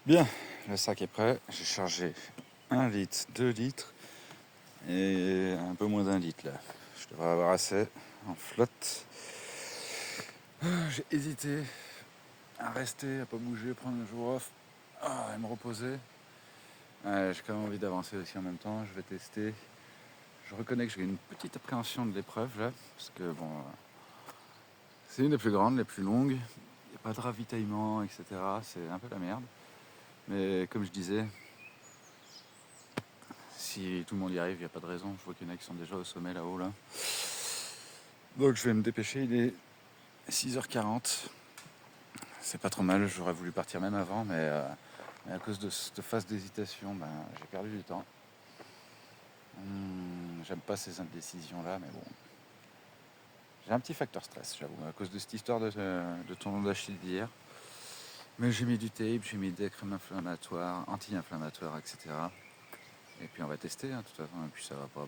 Bien, le sac est prêt. J'ai chargé 1 litre, 2 litres et un peu moins d'1 litre là. Je devrais avoir assez en flotte. J'ai hésité à rester, à pas bouger, prendre un jour off et me reposer. J'ai quand même envie d'avancer aussi en même temps. Je vais tester. Je reconnais que j'ai une petite appréhension de l'épreuve là, parce que bon, c'est une des plus grandes, les plus longues. Il n'y a pas de ravitaillement, etc. C'est un peu la merde. Mais comme je disais, si tout le monde y arrive, il n'y a pas de raison. Je vois qu'il y en a qui sont déjà au sommet là-haut. Là. Donc je vais me dépêcher. Il est 6h40. C'est pas trop mal. J'aurais voulu partir même avant, mais à cause de cette phase d'hésitation, j'ai perdu du temps. J'aime pas ces indécisions-là, mais bon. J'ai un petit facteur stress, j'avoue, à cause de cette histoire de tendon d'Achille d'hier. Mais j'ai mis du tape, j'ai mis des crèmes inflammatoires, anti-inflammatoires, etc. Et puis on va tester, de toute façon. Et puis ça va pas,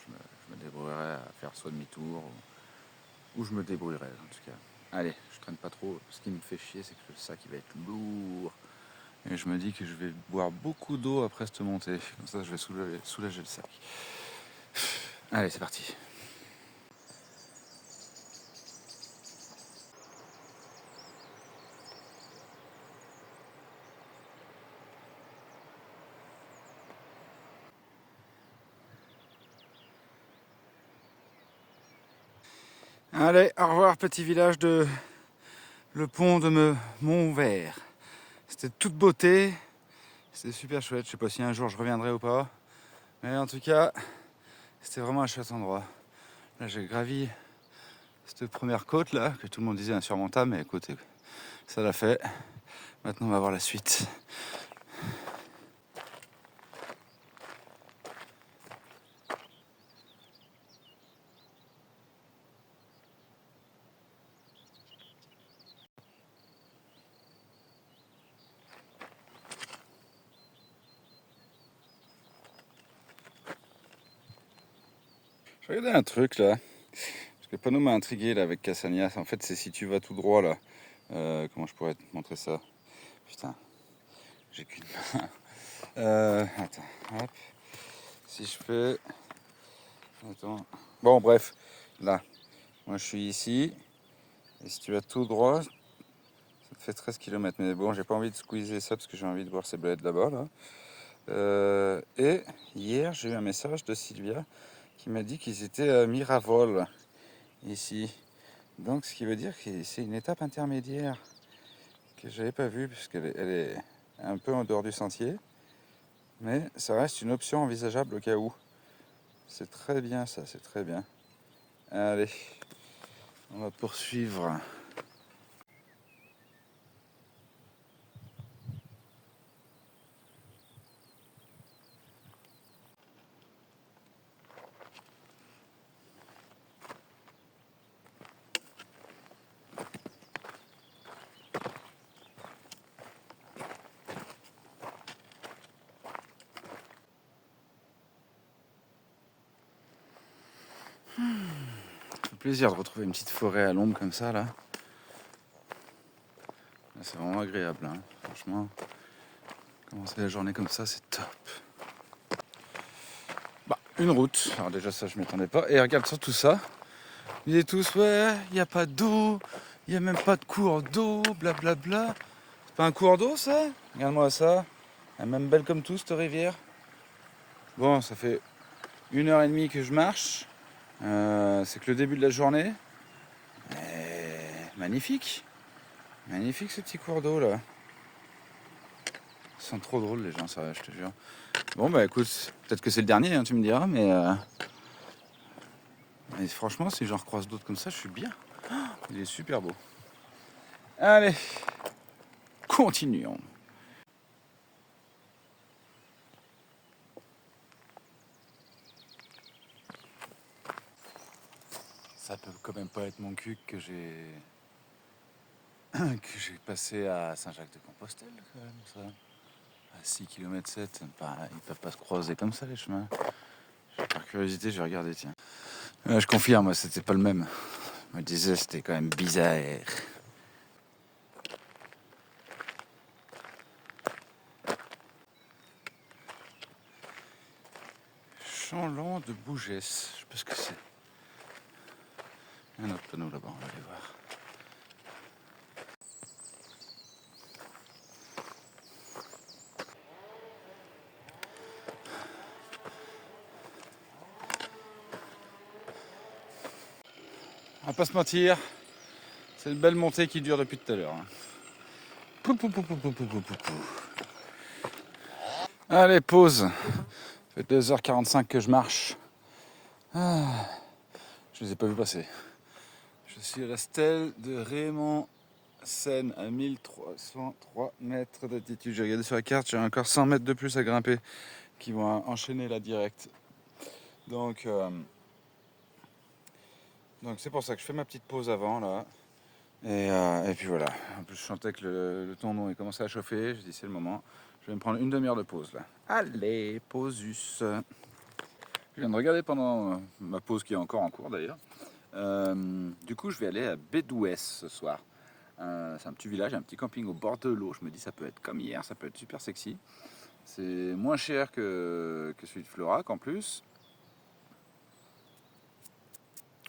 je me débrouillerai à faire soit demi-tour, ou je me débrouillerai en tout cas. Allez, je traîne pas trop. Ce qui me fait chier, c'est que le sac il va être lourd. Et je me dis que je vais boire beaucoup d'eau après cette montée. Comme ça, je vais soulager le sac. Allez, c'est parti. Allez, au revoir petit village de le pont de Montvert. C'était toute beauté, c'était super chouette. Je sais pas si un jour je reviendrai ou pas, mais en tout cas, c'était vraiment un chouette endroit. Là, j'ai gravi cette première côte là que tout le monde disait insurmontable, mais écoutez, ça l'a fait. Maintenant, on va voir la suite. Je regardais un truc là, parce que le panneau m'a intrigué là avec Cassagnas. En fait, c'est si tu vas tout droit là. Comment je pourrais te montrer ça? Putain, j'ai qu'une main. Attends, hop. Si je fais. Attends. Bon, bref, là, moi je suis ici. Et si tu vas tout droit, ça te fait 13 km. Mais bon, j'ai pas envie de squeezer ça parce que j'ai envie de voir ces bleds là-bas. Là. Et hier, j'ai eu un message de Sylvia qui m'a dit qu'ils étaient à Miravol, ici. Donc, ce qui veut dire que c'est une étape intermédiaire que j'avais pas vue puisqu'elle est un peu en dehors du sentier. Mais ça reste une option envisageable au cas où. C'est très bien ça, c'est très bien. Allez, on va poursuivre. Ça fait plaisir de retrouver une petite forêt à l'ombre comme ça là. C'est vraiment agréable, hein. Franchement. Commencer la journée comme ça, c'est top. Une route. Alors déjà ça, je m'y attendais pas. Et regarde sur tout ça. Ils disent tous, ouais, il n'y a pas d'eau, il n'y a même pas de cours d'eau, blablabla. C'est pas un cours d'eau ça? Regarde-moi ça. Elle est même belle comme tout cette rivière. Bon, ça fait 1h30 que je marche. C'est que le début de la journée. Et magnifique. Magnifique ce petit cours d'eau là. Ils sont trop drôles les gens, ça, je te jure. Bon bah écoute, peut-être que c'est le dernier, hein, tu me diras, mais franchement, si j'en recroise d'autres comme ça, je suis bien. Il est super beau. Allez, continuons. Ça peut quand même pas être mon cul que j'ai passé à Saint-Jacques-de-Compostelle quand même, ça. À 6 km 7, ils peuvent pas se croiser comme ça les chemins. Par curiosité, j'ai regardé, tiens. Je confirme, c'était pas le même. Je me disais, c'était quand même bizarre. Chanlon de Bougès, je sais pas ce que c'est. Un autre panneau là-bas, on va aller voir. On va pas se mentir, c'est une belle montée qui dure depuis tout à l'heure. Pou, pou, pou, pou, pou, pou, pou, pou. Allez, pause. Ça fait 2h45 que je marche. Ah, je les ai pas vus passer. Je suis à la stèle de Raymond Seine à 1303 mètres d'altitude. J'ai regardé sur la carte, j'ai encore 100 mètres de plus à grimper qui vont enchaîner là direct. Donc c'est pour ça que je fais ma petite pause avant là. Et puis voilà. En plus je sentais que le tendon est commencé à chauffer. Je dis c'est le moment. Je vais me prendre une demi-heure de pause là. Allez, pausus. Je viens de regarder pendant ma pause qui est encore en cours d'ailleurs. Du coup je vais aller à Bédouès ce soir. C'est un petit village, un petit camping au bord de l'eau. Je me dis ça peut être comme hier, ça peut être super sexy. C'est moins cher que celui de Florac en plus.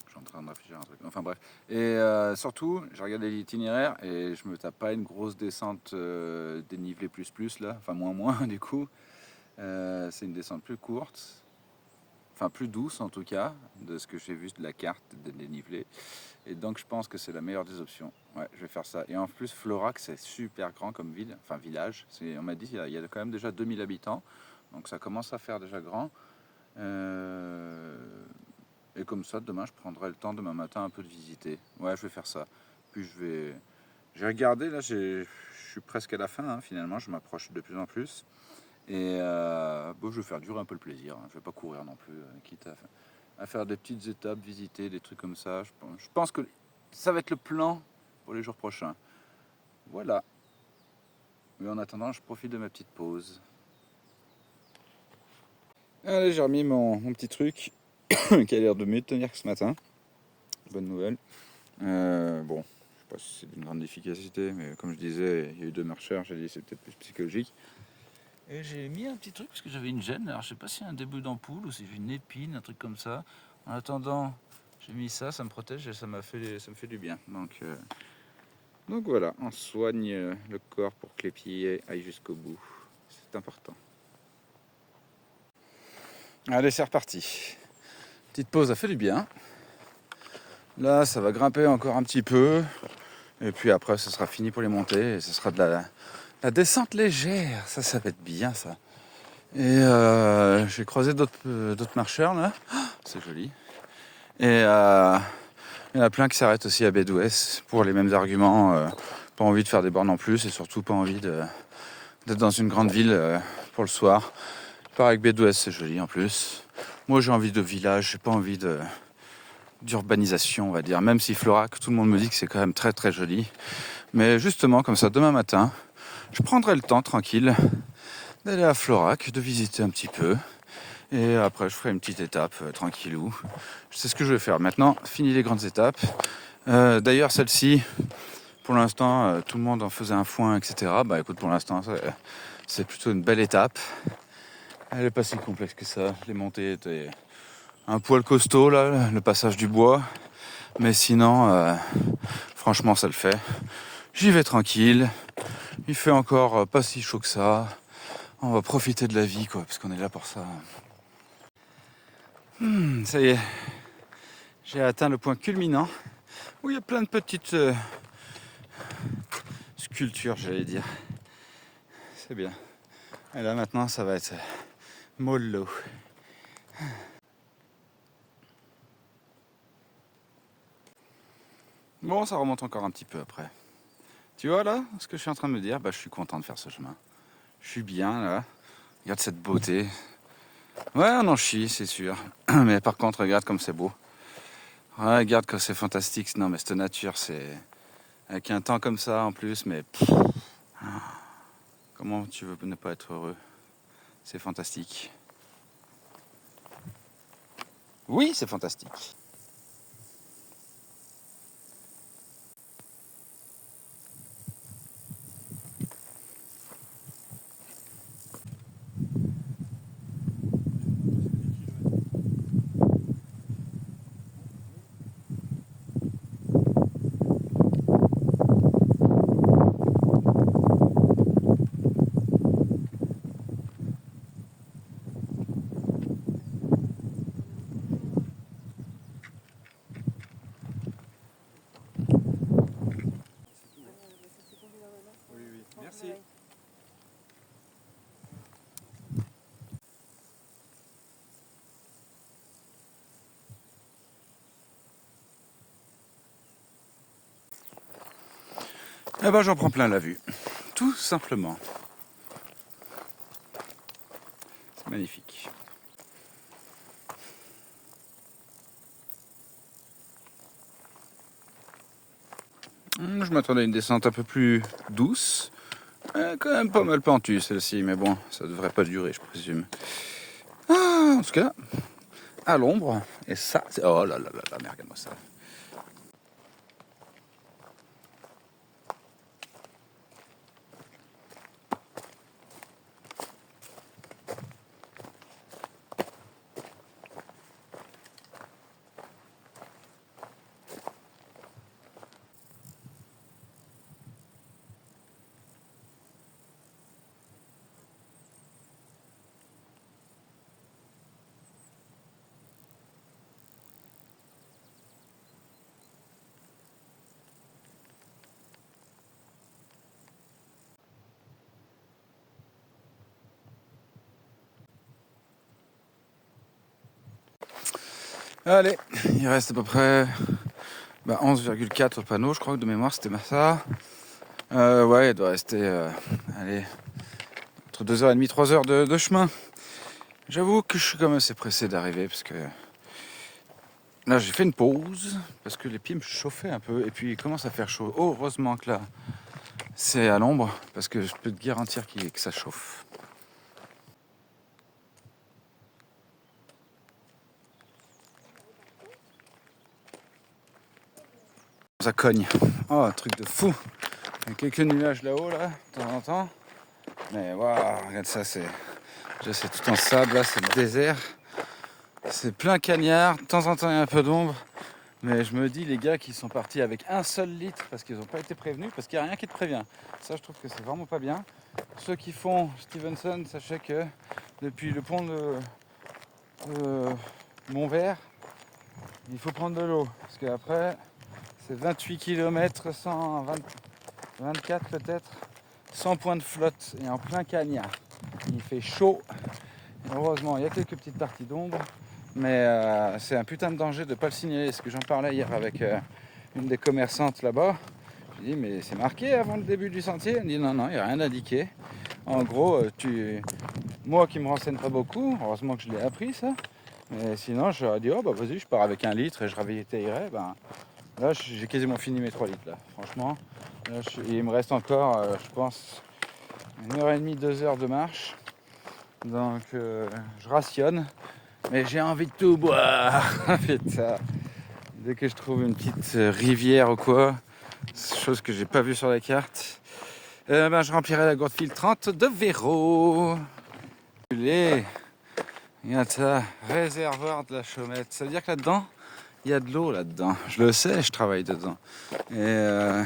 Je suis en train de réfléchir à un truc. Enfin bref. Et surtout, j'ai regardé l'itinéraire et je me tape pas une grosse descente dénivelé plus là. Enfin moins du coup. C'est une descente plus courte. Enfin plus douce en tout cas, de ce que j'ai vu de la carte de dénivelé. Et donc je pense que c'est la meilleure des options. Ouais, je vais faire ça. Et en plus, Florac, c'est super grand comme ville, enfin village. On m'a dit qu'il y a quand même déjà 2000 habitants. Donc ça commence à faire déjà grand. Et comme ça, demain, je prendrai le temps demain matin un peu de visiter. Ouais, je vais faire ça. Puis j'ai regardé, là, je suis presque à la fin, hein, finalement. Je m'approche de plus en plus. Et bon, je vais faire durer un peu le plaisir. Hein. Je vais pas courir non plus, quitte à faire des petites étapes, visiter des trucs comme ça. Je pense que ça va être le plan pour les jours prochains. Voilà. Mais en attendant, je profite de ma petite pause. Allez, j'ai remis mon petit truc qui a l'air de mieux tenir que ce matin. Bonne nouvelle. Bon, je sais pas si c'est d'une grande efficacité, mais comme je disais, il y a eu 2 marcheurs. J'ai dit c'est peut-être plus psychologique. Et j'ai mis un petit truc parce que j'avais une gêne. Alors je sais pas si c'est un début d'ampoule ou si j'ai une épine, un truc comme ça. En attendant, j'ai mis ça, ça me protège et ça me fait du bien. Donc voilà, on soigne le corps pour que les pieds aillent jusqu'au bout. C'est important. Allez, c'est reparti. Petite pause, ça fait du bien. Là, ça va grimper encore un petit peu. Et puis après, ce sera fini pour les montées. Et ce sera de la descente légère. Ça va être bien, ça. Et j'ai croisé d'autres marcheurs, là. Oh, c'est joli. Et il y en a plein qui s'arrêtent aussi à Bédouès pour les mêmes arguments. Pas envie de faire des bornes en plus et surtout pas envie d'être dans une grande ville pour le soir. Pareil que Bédouès, c'est joli en plus. Moi, j'ai envie de village, j'ai pas envie d'urbanisation, on va dire. Même si Florac, tout le monde me dit que c'est quand même très très joli. Mais justement, comme ça, demain matin, je prendrai le temps tranquille d'aller à Florac, de visiter un petit peu. Et après, je ferai une petite étape tranquillou. C'est ce que je vais faire. Maintenant, fini les grandes étapes. D'ailleurs, celle-ci, pour l'instant, tout le monde en faisait un foin, etc. Bah écoute, pour l'instant, c'est plutôt une belle étape. Elle n'est pas si complexe que ça. Les montées étaient un poil costaud, là, le passage du bois. Mais sinon, franchement, ça le fait. J'y vais tranquille. Il fait encore pas si chaud que ça. On va profiter de la vie, quoi, parce qu'on est là pour ça. Ça y est. J'ai atteint le point culminant où il y a plein de petites sculptures, j'allais dire. C'est bien. Et là, maintenant, ça va être mollo. Bon, ça remonte encore un petit peu après. Tu vois là, ce que je suis en train de me dire, bah, je suis content de faire ce chemin. Je suis bien là. Regarde cette beauté. Ouais, on en chie, c'est sûr. Mais par contre, regarde comme c'est beau. Ouais, regarde comme c'est fantastique. Non, mais cette nature, c'est... Avec un temps comme ça en plus, mais... Comment tu veux ne pas être heureux? C'est fantastique. Oui, c'est fantastique. Eh ben j'en prends plein la vue. Tout simplement. C'est magnifique. Je m'attendais à une descente un peu plus douce. Quand même pas mal pentue celle-ci, mais bon, ça devrait pas durer, je présume. Ah, en tout cas, à l'ombre, et ça, c'est... Oh là là là là, mais regarde-moi ça. Allez, il reste à peu près 11,4 au panneau, je crois que de mémoire c'était ça. Ouais, il doit rester allez, entre 2h30 et 3h de chemin. J'avoue que je suis quand même assez pressé d'arriver parce que là j'ai fait une pause parce que les pieds me chauffaient un peu et puis il commence à faire chaud. Oh, heureusement que là c'est à l'ombre parce que je peux te garantir que ça chauffe. Ça cogne. Oh, un truc de fou. Il y a quelques nuages là-haut, là, de temps en temps. Mais waouh, regarde ça, c'est tout en sable, là, c'est le désert. C'est plein cagnard. De temps en temps, il y a un peu d'ombre. Mais je me dis, les gars qui sont partis avec un seul litre parce qu'ils n'ont pas été prévenus, parce qu'il n'y a rien qui te prévient. Ça, je trouve que c'est vraiment pas bien. Ceux qui font Stevenson, sachez que depuis le pont de Montvert, il faut prendre de l'eau. Parce qu'après, c'est 28 km, 24 peut-être, 100 points de flotte et en plein cagnard. Il fait chaud. Heureusement, il y a quelques petites parties d'ombre. Mais c'est un putain de danger de ne pas le signaler. Ce que j'en parlais hier avec une des commerçantes là-bas. Je dis mais c'est marqué avant le début du sentier. Elle me dit non, non, il n'y a rien indiqué. En gros, moi qui me renseigne pas beaucoup, heureusement que je l'ai appris ça. Mais sinon, j'aurais dit oh bah vas-y, je pars avec un litre et je ravitaillerai. Ben, là, j'ai quasiment fini mes 3 litres là. Franchement, là, il me reste encore, je pense, 1h30, 2h de marche. Donc je rationne. Mais j'ai envie de tout boire. Putain. Dès que je trouve une petite rivière ou quoi, chose que j'ai pas vue sur la carte, je remplirai la gourde filtrante de Véro. Regarde ça, réservoir de la Chaumette. Ça veut dire que là-dedans, il y a de l'eau là-dedans. Je le sais, je travaille dedans. Et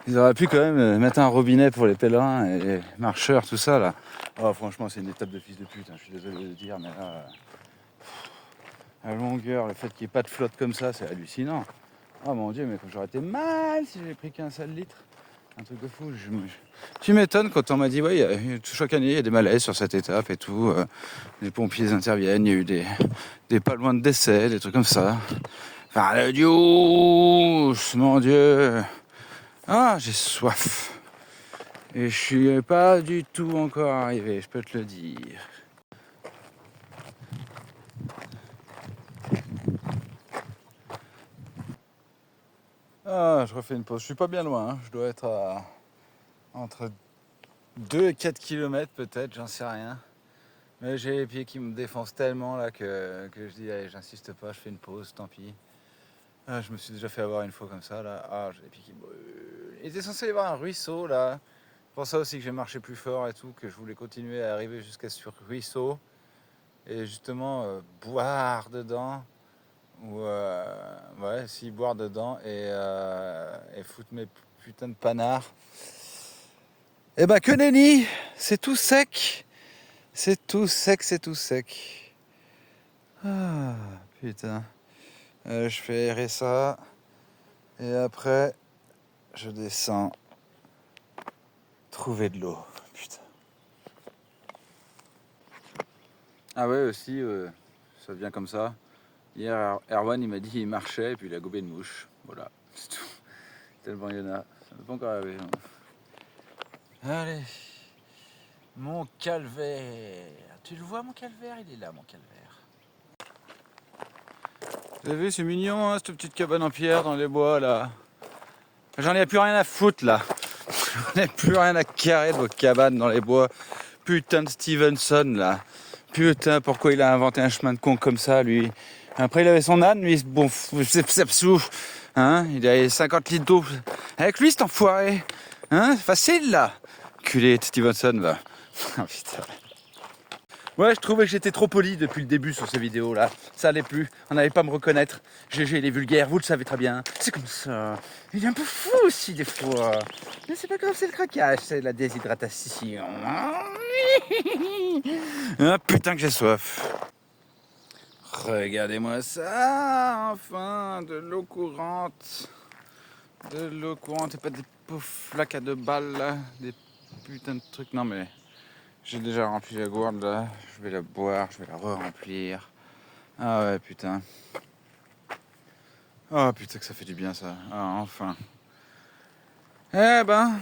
ils auraient pu quand même mettre un robinet pour les pèlerins et les marcheurs, tout ça là. Oh, franchement, c'est une étape de fils de pute, hein. Je suis désolé de le dire, mais là, la longueur, le fait qu'il n'y ait pas de flotte comme ça, c'est hallucinant. Oh mon dieu, mais j'aurais été mal si j'avais pris qu'un seul litre. Un truc de fou. Tu m'étonnes quand on m'a dit, ouais, chaque année, il y a des malaises sur cette étape et tout. Les pompiers interviennent, il y a eu des pas loin de décès, des trucs comme ça. Enfin, le Dieu, mon Dieu. Ah, j'ai soif. Et je suis pas du tout encore arrivé, je peux te le dire. Ah, je refais une pause. Je suis pas bien loin, hein. Je dois être entre 2 et 4 km peut-être, j'en sais rien. Mais j'ai les pieds qui me défoncent tellement là que je dis allez, j'insiste pas, je fais une pause, tant pis. Ah, je me suis déjà fait avoir une fois comme ça là. Ah, j'ai les pieds qui brûlent. Il était censé y avoir un ruisseau là. C'est pour ça aussi que j'ai marché plus fort et tout, que je voulais continuer à arriver jusqu'à ce ruisseau. Et justement boire dedans. Ou ouais, si boire dedans et foutre mes putains de panards. Eh ben que nenni, c'est tout sec. C'est tout sec, c'est tout sec. Ah, putain. Je fais errer ça. Et après, je descends. Trouver de l'eau. Putain. Ah ouais, aussi, ça vient comme ça. Hier, Erwan, il m'a dit qu'il marchait et puis il a gobé une mouche. Voilà, c'est tout. Tellement il y en a. Ça n'est pas encore arrivé. Allez. Mon calvaire. Tu le vois, mon calvaire? Il est là, mon calvaire. Vous avez vu, c'est mignon, hein, cette petite cabane en pierre dans les bois, là. J'en ai plus rien à foutre, là. J'en ai plus rien à carrer de vos cabanes dans les bois. Putain de Stevenson, là. Putain, pourquoi il a inventé un chemin de con comme ça, lui? Après, il avait son âne, lui, bon, hein, il avait 50 litres d'eau. Avec lui, cet enfoiré. Hein, c'est facile, là. Culé de Stevenson, va. Oh, putain. Ouais, je trouvais que j'étais trop poli depuis le début sur ces vidéos là. Ça allait plus, on n'allait pas me reconnaître. GG, il est vulgaire, vous le savez très bien. C'est comme ça. Il est un peu fou aussi des fois. Mais c'est pas grave, c'est le craquage, c'est la déshydratation. Ah putain que j'ai soif. Regardez-moi ça, enfin, de l'eau courante. De l'eau courante et pas des pauvres flaques à 2 balles là. Des putains de trucs, non mais... J'ai déjà rempli la gourde là, je vais la boire, je vais la re-remplir. Ah ouais putain. Oh putain que ça fait du bien ça. Ah enfin. Eh ben.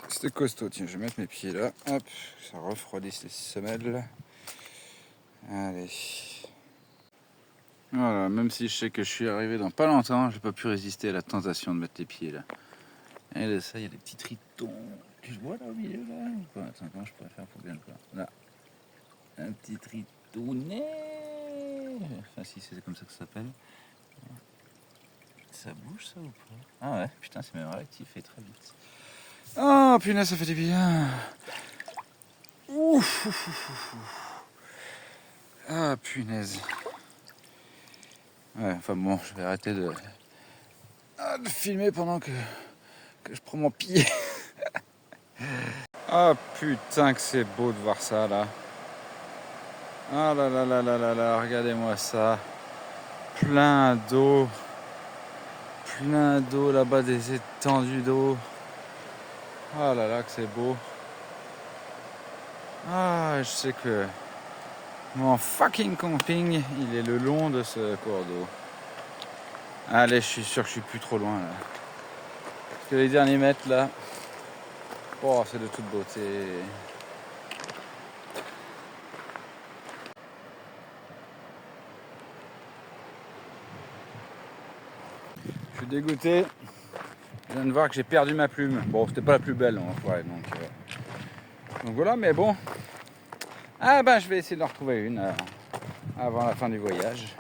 C'était costaud, tiens je vais mettre mes pieds là. Hop, ça refroidit les semelles. Allez. Voilà, même si je sais que je suis arrivé dans pas longtemps, j'ai pas pu résister à la tentation de mettre les pieds là. Et là ça, il y a des petits tritons. Tu le vois là au milieu là ou pas? Attends, comment je pourrais faire pour bien le voir? Là. Un petit tritounet. Enfin si c'est comme ça que ça s'appelle. Ça bouge ça ou pas? Ah ouais, putain c'est même réactif et très vite. Oh punaise ça fait du bien. Ouf, ouf, ouf, ouf. Ah punaise. Ouais, enfin bon, je vais arrêter de filmer pendant que je prends mon pied. Ah putain que c'est beau de voir ça là. Ah là là là là là là, regardez-moi ça. Plein d'eau là-bas, des étendues d'eau. Ah là là que c'est beau. Ah, je sais que mon fucking camping, il est le long de ce cours d'eau. Allez, je suis sûr que je suis plus trop loin là. Parce que les derniers mètres là, oh, c'est de toute beauté. Je suis dégoûté. Je viens de voir que j'ai perdu ma plume. Bon, c'était pas la plus belle, hein, ouais, donc voilà, mais bon. Ah ben, je vais essayer d'en retrouver une avant la fin du voyage.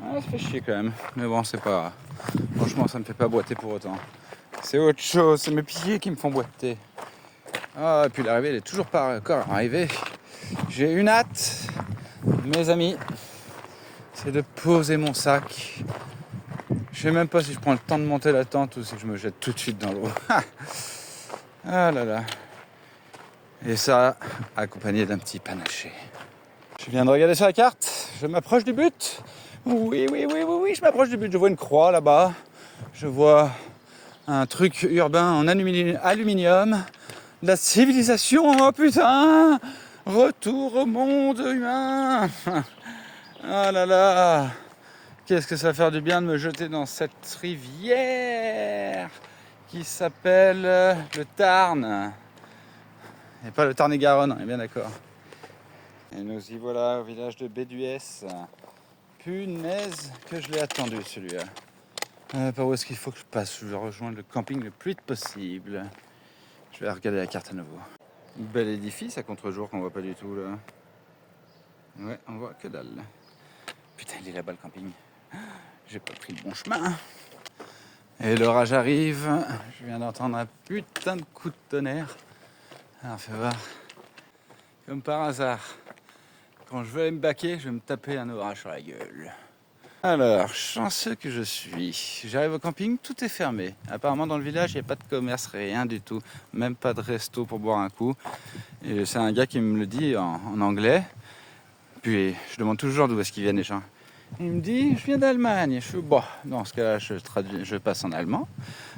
Ah, ça fait chier quand même. Mais bon, c'est pas... Franchement, ça me fait pas boiter pour autant. C'est autre chose, c'est mes pieds qui me font boiter. Ah, et puis l'arrivée, elle est toujours pas encore arrivée. J'ai une hâte, mes amis, c'est de poser mon sac. Je sais même pas si je prends le temps de monter la tente ou si je me jette tout de suite dans l'eau. Ah là là. Et ça, accompagné d'un petit panaché. Je viens de regarder sur la carte, je m'approche du but. Oui, je m'approche du but. Je vois une croix là-bas. Je vois un truc urbain en aluminium. La civilisation, oh putain! Retour au monde humain! Ah là là! Qu'est-ce que ça va faire du bien de me jeter dans cette rivière qui s'appelle le Tarn. Et pas le Tarn-et-Garonne, on est bien d'accord. Et nous y voilà au village de Béduès. Punaise que je l'ai attendu celui-là. Par où est-ce qu'il faut que je passe? Je vais rejoindre le camping le plus vite possible. Je vais regarder la carte à nouveau. Bel édifice à contre-jour qu'on voit pas du tout là. Ouais, on voit que dalle. Putain, il est là-bas le camping. J'ai pas pris le bon chemin. Et l'orage arrive. Je viens d'entendre un putain de coup de tonnerre. Alors fais voir. Comme par hasard. Quand je vais aller me baquer, je vais me taper un orage sur la gueule. Alors, chanceux que je suis. J'arrive au camping, tout est fermé. Apparemment, dans le village, il n'y a pas de commerce, rien du tout. Même pas de resto pour boire un coup. Et c'est un gars qui me le dit en anglais. Puis, je demande toujours d'où est-ce qu'ils viennent les gens. Il me dit, je viens d'Allemagne. Je suis bon, dans ce cas-là, je passe en allemand.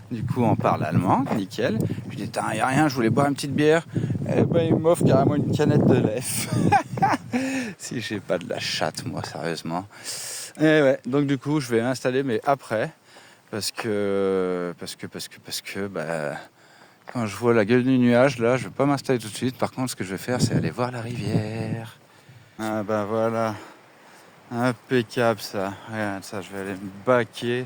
Du coup, on parle allemand, nickel. Je dis, il n'y a rien, je voulais boire une petite bière. Et ben, il m'offre carrément une canette de lait. Si j'ai pas de la chatte, moi, sérieusement. Et ouais, donc du coup, je vais m'installer, mais après, parce que bah, quand je vois la gueule du nuage, là, je vais pas m'installer tout de suite. Par contre, ce que je vais faire, c'est aller voir la rivière. Ah ben voilà, impeccable ça. Regarde ça, je vais aller me baquer.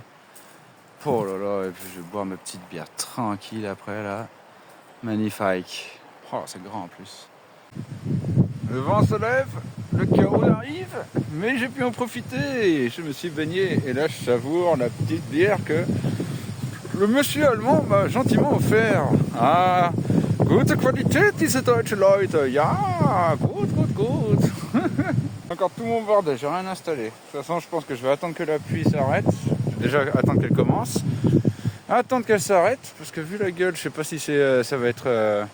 Oh là là, et puis je vais boire ma petite bière tranquille après là. Magnifique. Oh, c'est grand en plus. Le vent se lève, le chaos arrive, mais j'ai pu en profiter. Je me suis baigné et là je savoure la petite bière que le monsieur allemand m'a gentiment offert. Ah, gute Qualität, diese deutsche Leute. Ja, gut. Encore tout mon bordel, j'ai rien installé. De toute façon, je pense que je vais attendre que la pluie s'arrête. Déjà attendre qu'elle commence. Attendre qu'elle s'arrête, parce que vu la gueule, je sais pas si ça va être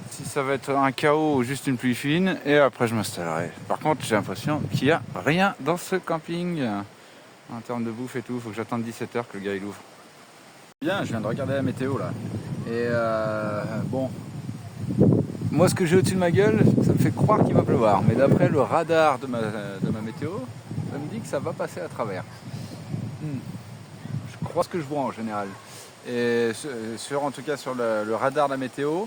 si ça va être un chaos ou juste une pluie fine, et après je m'installerai. Par contre, j'ai l'impression qu'il n'y a rien dans ce camping. En termes de bouffe et tout, faut que j'attende 17h que le gars il ouvre. Bien, je viens de regarder la météo là. Et bon, moi ce que j'ai au-dessus de ma gueule, ça me fait croire qu'il va pleuvoir. Mais d'après le radar de ma météo, ça me dit que ça va passer à travers. Je crois ce que je vois en général. Et en tout cas sur le radar de la météo,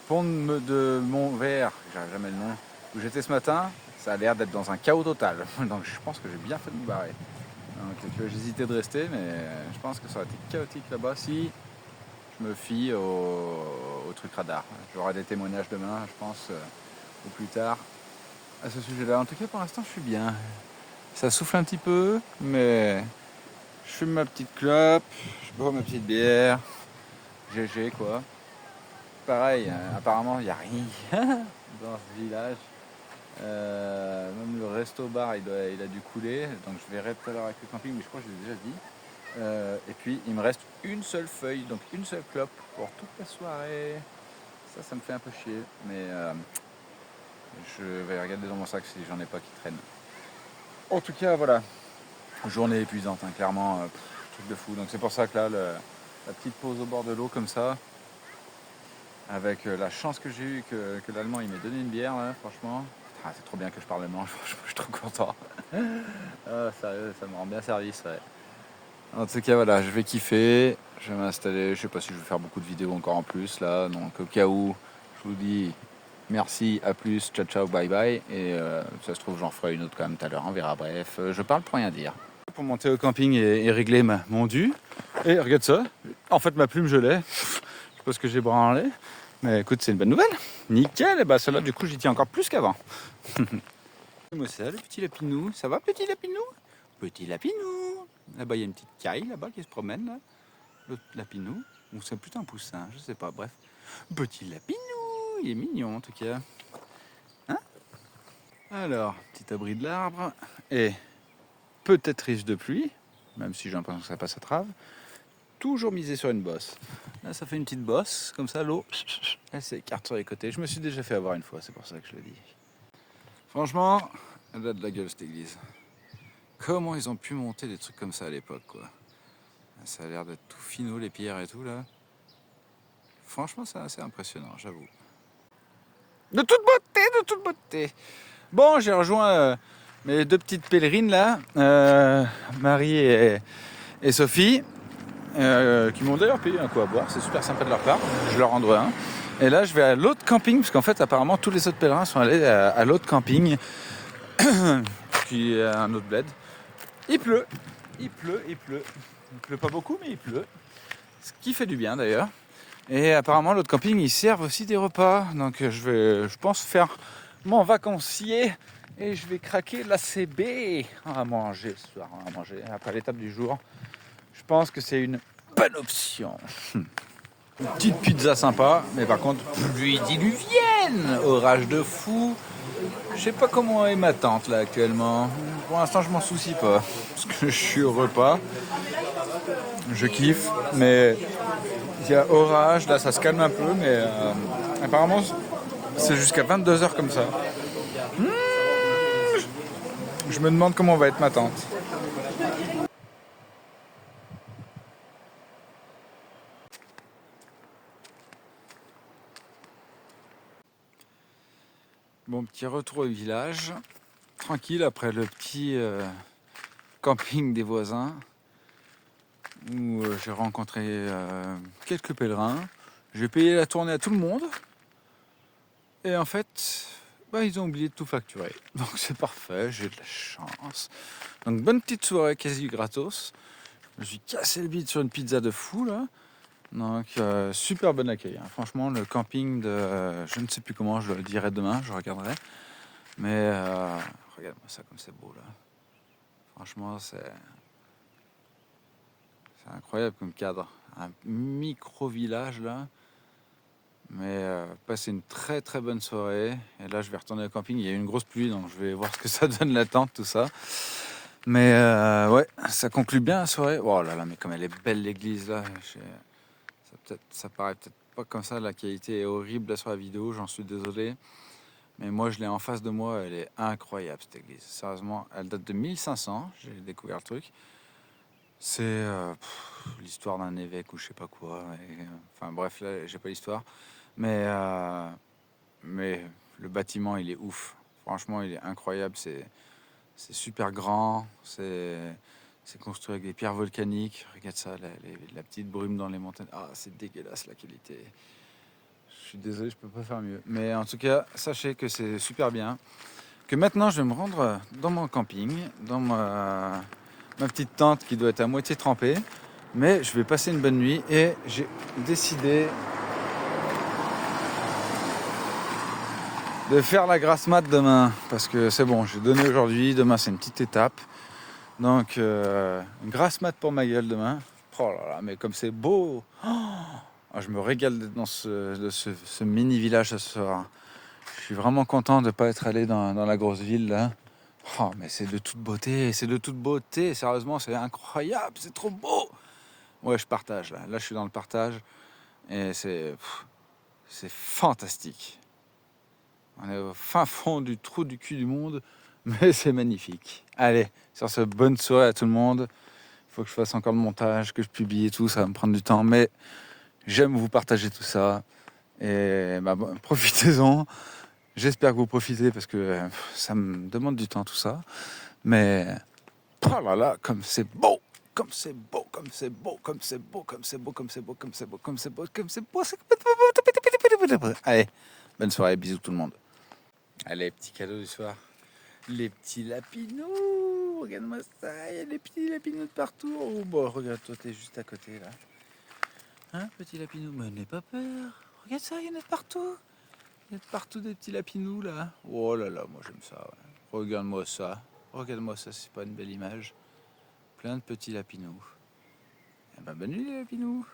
pont de Montvert, j'arrive jamais le nom, où j'étais ce matin, ça a l'air d'être dans un chaos total. Donc je pense que j'ai bien fait de me barrer. Donc j'hésitais de rester, mais je pense que ça aurait été chaotique là-bas si je me fie au truc radar. J'aurai des témoignages demain, je pense, ou plus tard, à ce sujet-là. En tout cas, pour l'instant, je suis bien. Ça souffle un petit peu, mais je fume ma petite clope, je bois ma petite bière, GG quoi. Pareil, apparemment, il n'y a rien dans ce village. Même le resto-bar, il a dû couler. Donc je verrai tout à l'heure avec le camping, mais je crois que je l'ai déjà dit. Et puis, il me reste une seule feuille, donc une seule clope pour toute la soirée. Ça me fait un peu chier. Mais je vais regarder dans mon sac si j'en ai pas qui traînent. En tout cas, voilà. Journée épuisante, hein, clairement. Truc de fou. Donc c'est pour ça que là, la petite pause au bord de l'eau comme ça, avec la chance que j'ai eue que l'Allemand il m'ait donné une bière, là, franchement. Ah, c'est trop bien que je parle allemand, je suis trop content. Sérieux, ça me rend bien service, ouais. En tout cas, voilà, je vais kiffer, je vais m'installer. Je sais pas si je vais faire beaucoup de vidéos encore en plus, là. Donc, au cas où, je vous dis merci, à plus, ciao, ciao, bye bye. Et ça se trouve, j'en ferai une autre quand même tout à l'heure, on verra. Bref, je parle pour rien dire. Pour monter au camping et régler mon dû. Et regarde ça, en fait, ma plume, je l'ai. Je sais pas ce que j'ai branlé. Mais écoute, c'est une bonne nouvelle. Nickel, et bah celle-là, du coup, j'y tiens encore plus qu'avant. Moi, c'est le petit lapinou. Ça va, petit lapinou? Petit lapinou. Là-bas, il y a une petite caille là-bas qui se promène. Là. Le lapinou. Ou c'est plutôt un poussin, je sais pas. Bref. Petit lapinou. Il est mignon, en tout cas. Hein? Alors, petit abri de l'arbre. Et peut-être risque de pluie, même si j'ai l'impression que ça passe à travers. Toujours miser sur une bosse. Là, ça fait une petite bosse, comme ça, l'eau, elle s'écarte sur les côtés. Je me suis déjà fait avoir une fois, c'est pour ça que je le dis. Franchement, elle a de la gueule, cette église. Comment ils ont pu monter des trucs comme ça à l'époque, quoi. Ça a l'air d'être tout finot, les pierres et tout, là. Franchement, c'est assez impressionnant, j'avoue. De toute beauté, de toute beauté. Bon, j'ai rejoint mes deux petites pèlerines, là, Marie et Sophie. Qui m'ont d'ailleurs payé un coup à boire, c'est super sympa de leur part, je leur rendrai un. Et là je vais à l'autre camping, parce qu'en fait apparemment tous les autres pèlerins sont allés à l'autre camping, qui est un autre bled. Il pleut, il pleut pas beaucoup mais il pleut, ce qui fait du bien d'ailleurs. Et apparemment l'autre camping ils servent aussi des repas, donc je pense faire mon vacancier et je vais craquer la CB. On va manger ce soir, on va manger après l'étape du jour. Je pense que c'est une bonne option. Une petite pizza sympa, mais par contre, pluie diluvienne, orage de fou. Je sais pas comment est ma tante là actuellement. Pour l'instant, je m'en soucie pas. Parce que je suis au repas. Je kiffe, mais il y a orage, là ça se calme un peu, mais apparemment, c'est jusqu'à 22h comme ça. Je me demande comment va être ma tante. Bon, petit retour au village, tranquille après le petit camping des voisins. où j'ai rencontré quelques pèlerins. J'ai payé la tournée à tout le monde. Et en fait, ils ont oublié de tout facturer. Donc c'est parfait, j'ai de la chance. Donc bonne petite soirée quasi gratos. Je me suis cassé le bide sur une pizza de fou là. Donc super bon accueil. Hein. Franchement, le camping de... je ne sais plus comment, je le dirai demain, je regarderai. Mais regarde-moi ça comme c'est beau là. Franchement, c'est incroyable comme cadre. Un micro-village là. Mais passer une très très bonne soirée. Et là, je vais retourner au camping. Il y a eu une grosse pluie, donc je vais voir ce que ça donne la tente, tout ça. Mais ouais, ça conclut bien la soirée. Oh là là, mais comme elle est belle l'église là. Ça paraît peut-être pas comme ça. La qualité est horrible là sur la vidéo, j'en suis désolé. Mais moi, je l'ai en face de moi. Elle est incroyable cette église. Sérieusement, elle date de 1500. J'ai découvert le truc. C'est l'histoire d'un évêque ou je sais pas quoi. Enfin bref, là, j'ai pas l'histoire. Mais le bâtiment, il est ouf. Franchement, il est incroyable. C'est super grand. C'est construit avec des pierres volcaniques. Regarde ça, la petite brume dans les montagnes. Ah, c'est dégueulasse la qualité. Je suis désolé, je peux pas faire mieux. Mais en tout cas, sachez que c'est super bien. Que maintenant, je vais me rendre dans mon camping, dans ma petite tente qui doit être à moitié trempée. Mais je vais passer une bonne nuit et j'ai décidé de faire la grasse mat demain parce que c'est bon, j'ai donné aujourd'hui, demain c'est une petite étape. Donc une grasse mat pour ma gueule demain. Oh là là, mais comme c'est beau. Je me régale d'être dans ce mini village ce soir. Je suis vraiment content de ne pas être allé dans la grosse ville là. Oh, mais c'est de toute beauté, sérieusement c'est incroyable, c'est trop beau. Ouais, je partage là, je suis dans le partage et c'est fantastique. On est au fin fond du trou du cul du monde, mais c'est magnifique. Allez, sur ce, bonne soirée à tout le monde. Il faut que je fasse encore le montage, que je publie et tout, ça va me prendre du temps, mais j'aime vous partager tout ça. Et profitez-en. J'espère que vous profitez parce que ça me demande du temps tout ça. Mais oh là là, comme c'est beau, comme c'est beau, comme c'est beau, comme c'est beau, comme c'est beau, comme c'est beau, comme c'est beau, comme c'est beau, comme c'est beau. Allez, bonne soirée, bisous tout le monde. Allez, petit cadeau du soir. Les petits lapinous, regarde-moi ça, il y a des petits lapinous de partout. Oh, bon, regarde, toi, t'es juste à côté, là. Hein, petit lapinou, mais n'aie pas peur. Regarde ça, il y en a de partout. Il y a de partout des petits lapinous, là. Oh là là, moi, j'aime ça, ouais. Regarde-moi ça. Regarde-moi ça, c'est pas une belle image. Plein de petits lapinous. Eh ben, bonne nuit, les lapinous.